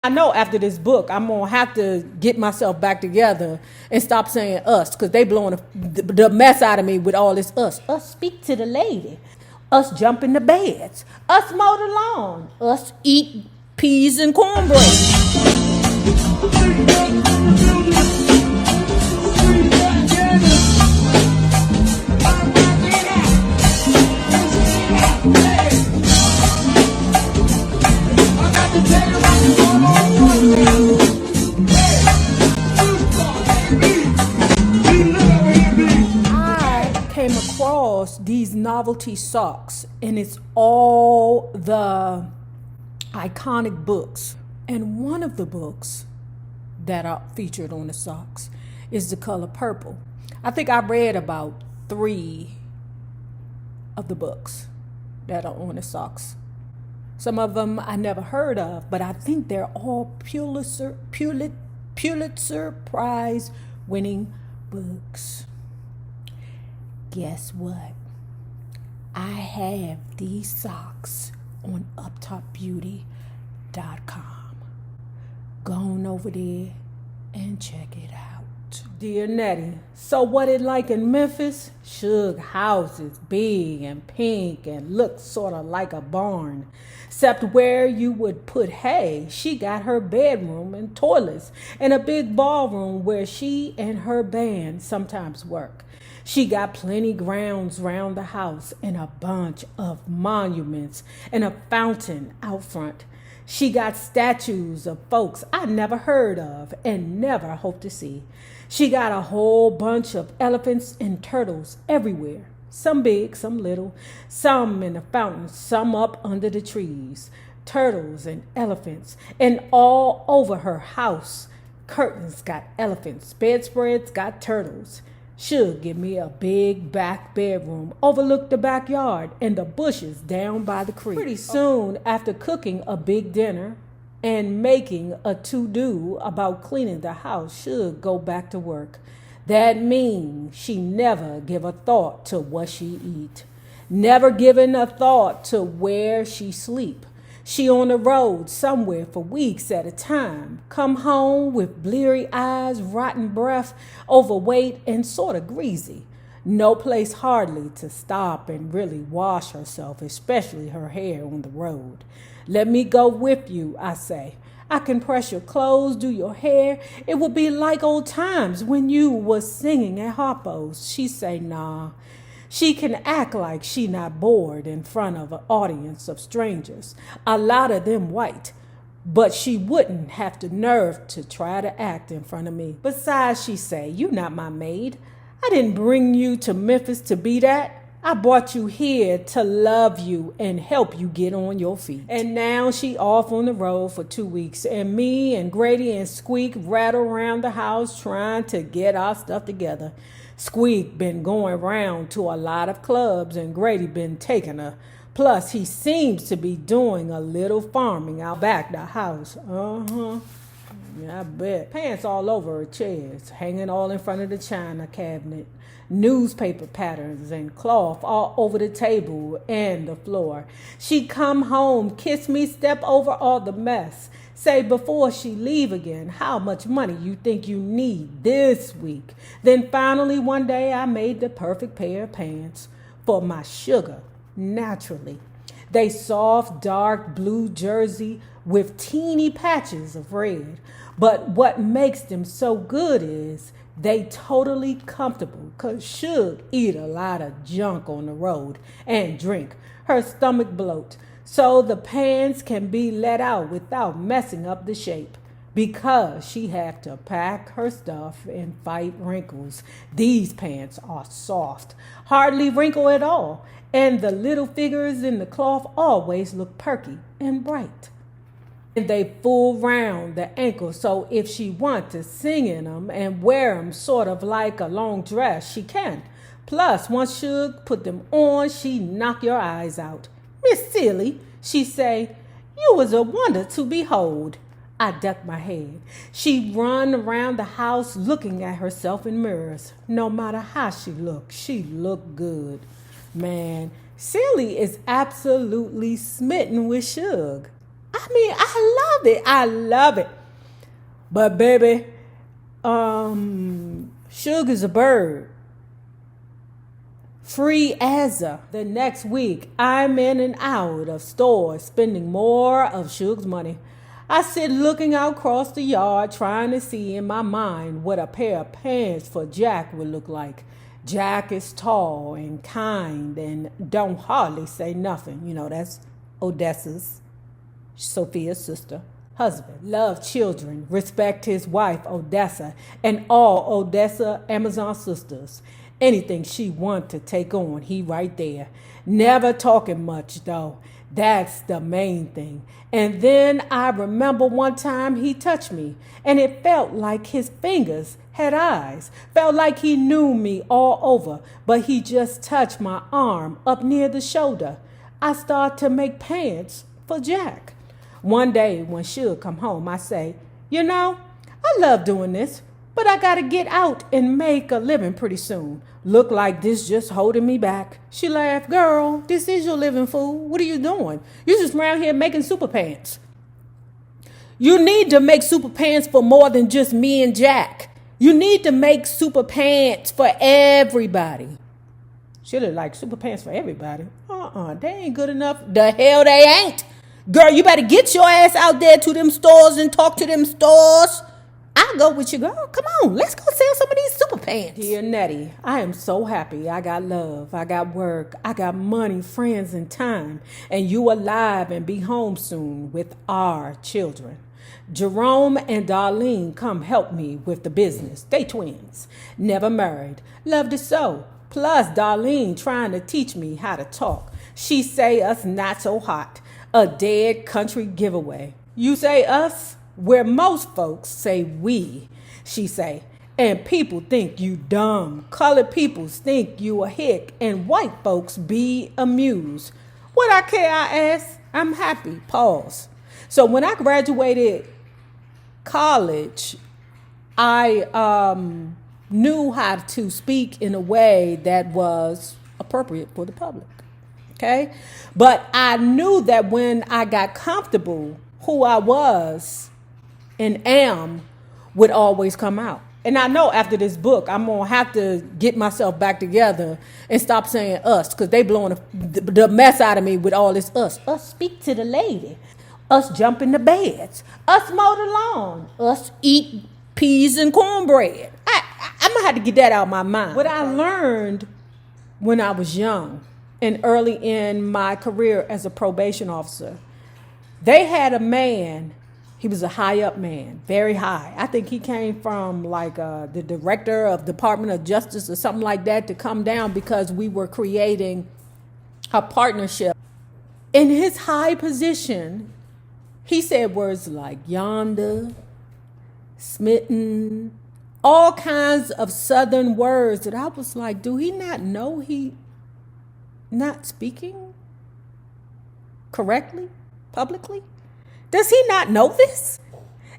I know after this book, I'm going to have to get myself back together and stop saying us, because they blowing the mess out of me with all this us. Us speak to the lady. Us jump in the beds. Us mow the lawn. Us eat peas and cornbread. I came across these novelty socks, and it's all the iconic books. And one of the books that are featured on the socks is the color purple. I think I read about 3 of the books that are on the socks. Some of them I never heard of, but I think they're all Pulitzer Prize winning books. Guess what? I have these socks on UpTopBeauty.com. Go on over there and check it out. Dear Nettie, so what it like in Memphis? Suge house is big and pink and looks sort of like a barn. Except where you would put hay, she got her bedroom and toilets and a big ballroom where she and her band sometimes work. She got plenty grounds round the house and a bunch of monuments and a fountain out front. She got statues of folks I never heard of and never hope to see. She got a whole bunch of elephants and turtles everywhere. Some big, some little, some in the fountain, some up under the trees. Turtles and elephants, and all over her house. Curtains got elephants, bedspreads got turtles. Should give me a big back bedroom, overlook the backyard and the bushes down by the creek. Pretty soon after cooking a big dinner and making a to-do about cleaning the house, should go back to work. That means she never give a thought to what she eat, never giving a thought to where she sleep. She on the road somewhere for weeks at a time, come home with bleary eyes, rotten breath, overweight, and sort of greasy. No place hardly to stop and really wash herself, especially her hair on the road. Let me go with you, I say. I can press your clothes, do your hair. It will be like old times when you was singing at Harpo's. She say, nah. She can act like she not bored in front of an audience of strangers, a lot of them white, but she wouldn't have the nerve to try to act in front of me. Besides, she say, you not my maid. I didn't bring you to Memphis to be that. I brought you here to love you and help you get on your feet. And now she off on the road for 2 weeks, and me and Grady and Squeak rattle around the house trying to get our stuff together. Squeak been going round to a lot of clubs and Grady been taking her. Plus, he seems to be doing a little farming out back the house. Yeah, I bet. Pants all over her chairs, hanging all in front of the china cabinet. Newspaper patterns and cloth all over the table and the floor. She come home, kiss me, step over all the mess. Say before she leave again how much money you think you need this week. Then finally one day I made the perfect pair of pants for my sugar, naturally. They soft, dark blue jersey with teeny patches of red. But what makes them so good is they totally comfortable, cause Suge eat a lot of junk on the road and drink. Her stomach bloat, so the pants can be let out without messing up the shape. Because she have to pack her stuff and fight wrinkles. These pants are soft, hardly wrinkle at all, and the little figures in the cloth always look perky and bright. And they full round the ankle, so if she want to sing in them and wear them sort of like a long dress, she can. Plus, once Suge put them on, she knock your eyes out. Miss Silly, she say, you was a wonder to behold. I duck my head. She run around the house looking at herself in mirrors. No matter how she look good. Man, Silly is absolutely smitten with Suge. I mean, I love it. I love it. But baby, Sugar's a bird. Free as a. The next week, I'm in and out of stores spending more of Sugar's money. I sit looking out across the yard trying to see in my mind what a pair of pants for Jack would look like. Jack is tall and kind and don't hardly say nothing. You know, that's Odessa's, Sophia's sister, husband. Love children, respect his wife, Odessa, and all Odessa Amazon sisters. Anything she want to take on, he right there. Never talking much, though. That's the main thing. And then I remember one time he touched me, and it felt like his fingers had eyes. Felt like he knew me all over, but he just touched my arm up near the shoulder. I start to make pants for Jack. One day when she'll come home, I say, you know, I love doing this, but I gotta get out and make a living pretty soon. Look like this just holding me back. She laughed, girl, this is your living, fool. What are you doing? You just around here making super pants. You need to make super pants for more than just me and Jack. You need to make super pants for everybody. She look like super pants for everybody. They ain't good enough. The hell they ain't. Girl, you better get your ass out there to them stores and talk to them stores. I'll go with you, girl. Come on, let's go sell some of these super pants. Dear Nettie, I am so happy. I got love, I got work, I got money, friends, and time. And you alive and be home soon with our children. Jerome and Darlene come help me with the business. They twins, never married, loved it so. Plus Darlene trying to teach me how to talk. She say us not so hot, a dead country giveaway. You say us? Where most folks say we, she say, and people think you dumb. Colored people think you a hick, and white folks be amused. What I care, I ask, I'm happy, pause. So when I graduated college, I knew how to speak in a way that was appropriate for the public, okay? But I knew that when I got comfortable, who I was and am would always come out. And I know after this book, I'm going to have to get myself back together and stop saying us, because they blowing the mess out of me with all this us. Us speak to the lady. Us jump in the beds. Us mow the lawn. Us eat peas and cornbread. I'm going to have to get that out of my mind. What I learned when I was young and early in my career as a probation officer, they had a man. He was a high up man, very high. I think he came from like the director of Department of Justice or something like that to come down because we were creating a partnership. In his high position, he said words like yonder, smitten, all kinds of Southern words that I was like, do he not know he not speaking correctly, publicly? Does he not know this?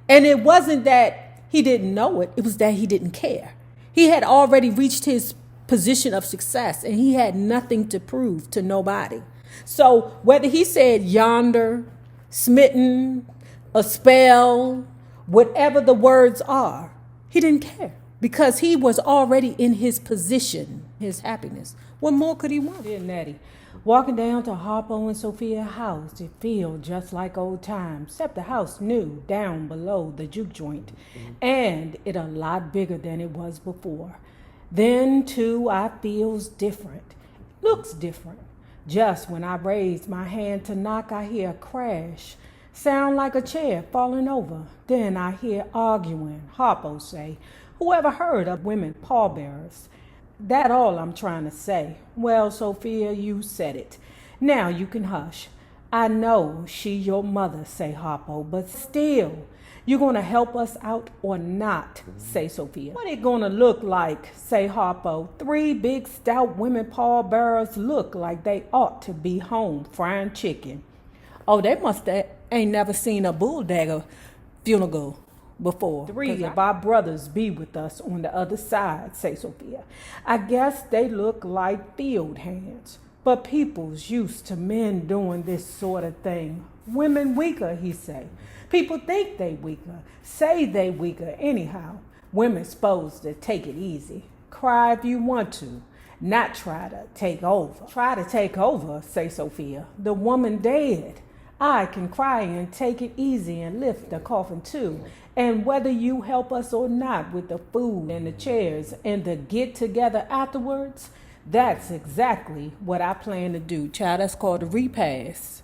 And it wasn't that he didn't know it. It was that he didn't care. He had already reached his position of success and he had nothing to prove to nobody. So whether he said yonder, smitten, a spell, whatever the words are, he didn't care because he was already in his position, his happiness. What more could he want? Dear Nettie, walking down to Harpo and Sophia's house, it feels just like old times, except the house new down below the juke joint, and it a lot bigger than it was before. Then, too, I feels different, looks different. Just when I raise my hand to knock, I hear a crash, sound like a chair falling over. Then I hear arguing. Harpo say, whoever heard of women pallbearers? That all I'm trying to say. Well, Sophia, you said it. Now you can hush. I know she your mother, say Harpo, but still, you going to help us out or not, say Sophia. What it going to look like, say Harpo? 3 big stout women pallbearers look like they ought to be home frying chicken. Oh, they must have ain't never seen a bulldagger funeral before. 3 of our brothers be with us on the other side, say Sophia. I guess they look like field hands, but people's used to men doing this sort of thing. Women weaker, he say. People think they weaker, say they weaker anyhow. Women supposed to take it easy. Cry if you want to, not try to take over. Try to take over, say Sophia. The woman dead. I can cry and take it easy and lift the coffin too. And whether you help us or not with the food and the chairs and the get together afterwards, that's exactly what I plan to do, child. That's called the repast.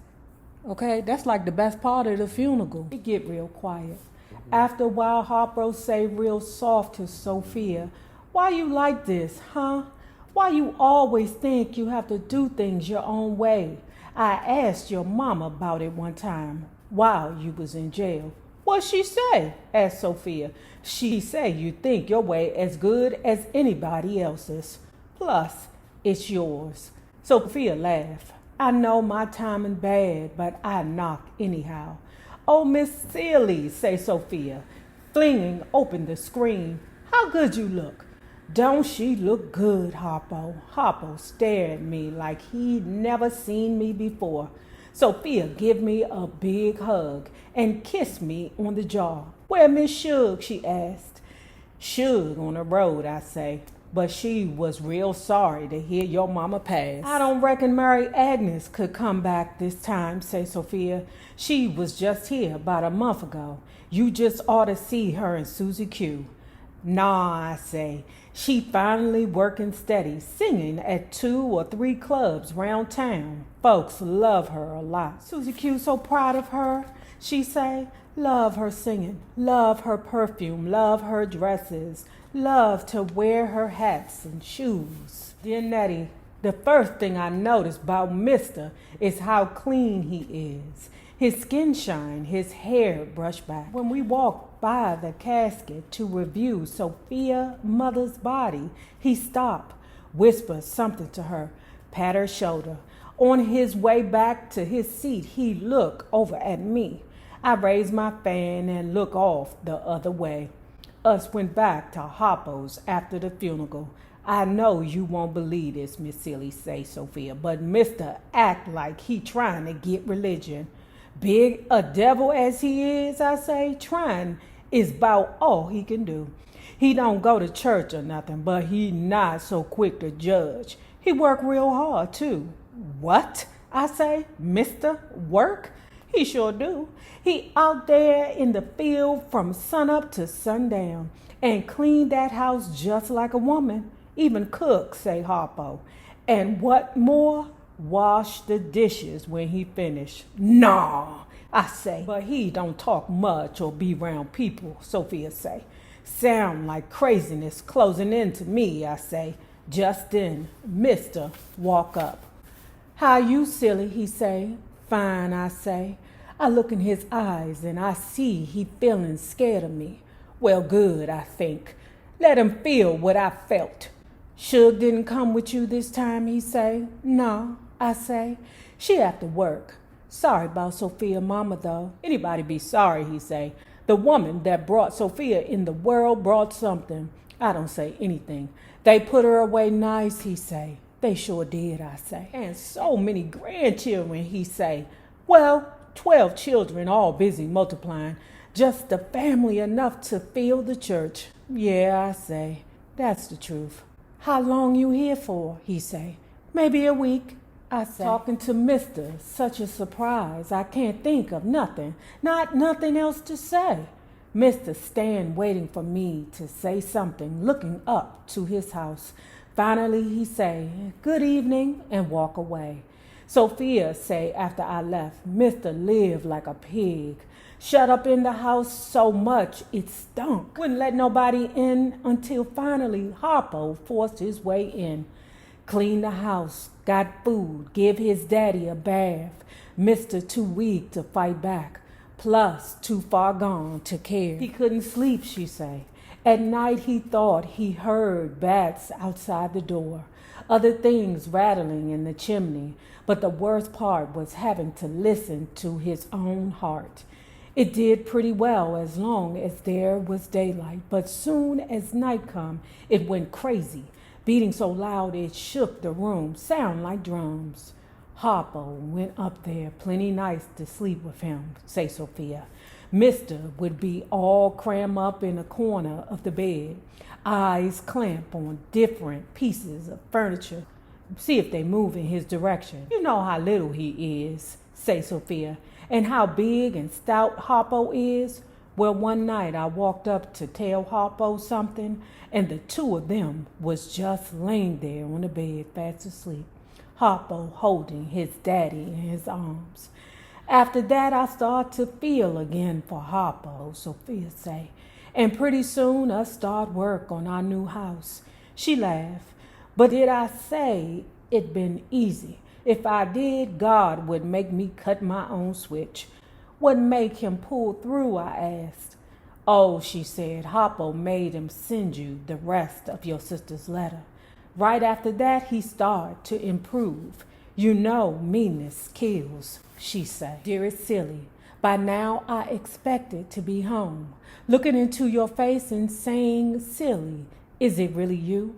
Okay, that's like the best part of the funeral. It get real quiet. After a while, Harpo say real soft to Sophia, "Why you like this, huh? Why you always think you have to do things your own way? I asked your mama about it one time while you was in jail." "What she say?" asked Sophia. "She say you think your way as good as anybody else's. Plus, it's yours." Sophia laughed. "I know my timing bad, but I knock anyhow." "Oh, Miss Silly," say Sophia, flinging open the screen. "How good you look." "Don't she look good, Harpo?" Harpo stared at me like he'd never seen me before. Sophia give me a big hug and kissed me on the jaw. "Where Miss Shug?" she asked. "Shug on the road," I say. "But she was real sorry to hear your mama pass." "I don't reckon Mary Agnes could come back this time," say Sophia. "She was just here about a month ago. You just ought to see her and Susie Q." "Nah," I say. "She finally working steady, singing at 2 or 3 clubs round town. Folks love her a lot." "Susie Q so proud of her," she say. "Love her singing, love her perfume, love her dresses, love to wear her hats and shoes." "Dear Nettie, the first thing I noticed about Mister is how clean he is. His skin shine, his hair brushed back. When we walked by the casket to review Sophia's mother's body, he stopped, whispered something to her, pat her shoulder. On his way back to his seat, he looked over at me. I raised my fan and looked off the other way. Us went back to Harpo's after the funeral. "I know you won't believe this, Miss Silly," say Sophia, "but Mister act like he trying to get religion. Big a devil as he is," I say, "trying is about all he can do. He don't go to church or nothing, but he not so quick to judge. He work real hard, too." "What?" I say. "Mister work? He sure do. He out there in the field from sunup to sundown and clean that house just like a woman. Even cook," say Harpo. "And what more? Wash the dishes when he finish." "Nah," I say. "But he don't talk much or be around people," Sophia say. "Sound like craziness closing in to me," I say. Just then, Mister walk up. "How you, Silly?" he say. "Fine," I say. I look in his eyes and I see he feeling scared of me. Well, good, I think. Let him feel what I felt. "Shug didn't come with you this time," he say. "No," I say. "She have to work. Sorry about Sophia mama, though." "Anybody be sorry," he say. "The woman that brought Sophia in the world brought something." I don't say anything. "They put her away nice," he say. "They sure did," I say. "And so many grandchildren," he say. "Well, 12 children, all busy multiplying. Just the family enough to fill the church." "Yeah," I say. "That's the truth." "How long you here for?" he say. "Maybe a week," I say. Talking to Mister, such a surprise. I can't think of nothing. Not nothing else to say. Mister stand waiting for me to say something, looking up to his house. Finally he say, "Good evening," and walk away. Sophia say after I left, Mister lived like a pig. Shut up in the house so much it stunk. Wouldn't let nobody in until finally Harpo forced his way in. Cleaned the house, got food, give his daddy a bath. Mister too weak to fight back, plus too far gone to care. He couldn't sleep, she say. At night he thought he heard bats outside the door, other things rattling in the chimney, but the worst part was having to listen to his own heart. It did pretty well as long as there was daylight, but soon as night come, it went crazy, beating so loud it shook the room, sound like drums. Harpo went up there plenty nice to sleep with him, say Sophia. Mister would be all crammed up in a corner of the bed, eyes clamped on different pieces of furniture, see if they move in his direction. You know how little he is, say Sophia, and how big and stout Harpo is. Well, one night I walked up to tell Harpo something, and the two of them was just laying there on the bed fast asleep, Harpo holding his daddy in his arms. After that, I start to feel again for Harpo, Sophia say, and pretty soon us start work on our new house. She laughed. But did I say it been easy? If I did, God would make me cut my own switch. What make him pull through, I asked. Oh, she said, Harpo made him send you the rest of your sister's letter. Right after that, he started to improve. You know, meanness kills, she said. Dearest Silly, by now I expected to be home, looking into your face and saying, Silly, is it really you?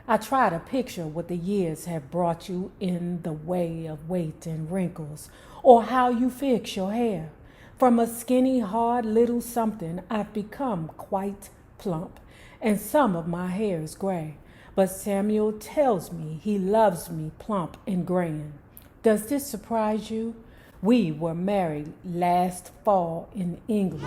I try to picture what the years have brought you in the way of weight and wrinkles, or how you fix your hair. From a skinny, hard little something, I've become quite plump, and some of my hair is gray. But Samuel tells me he loves me plump and grand. Does this surprise you? We were married last fall in England.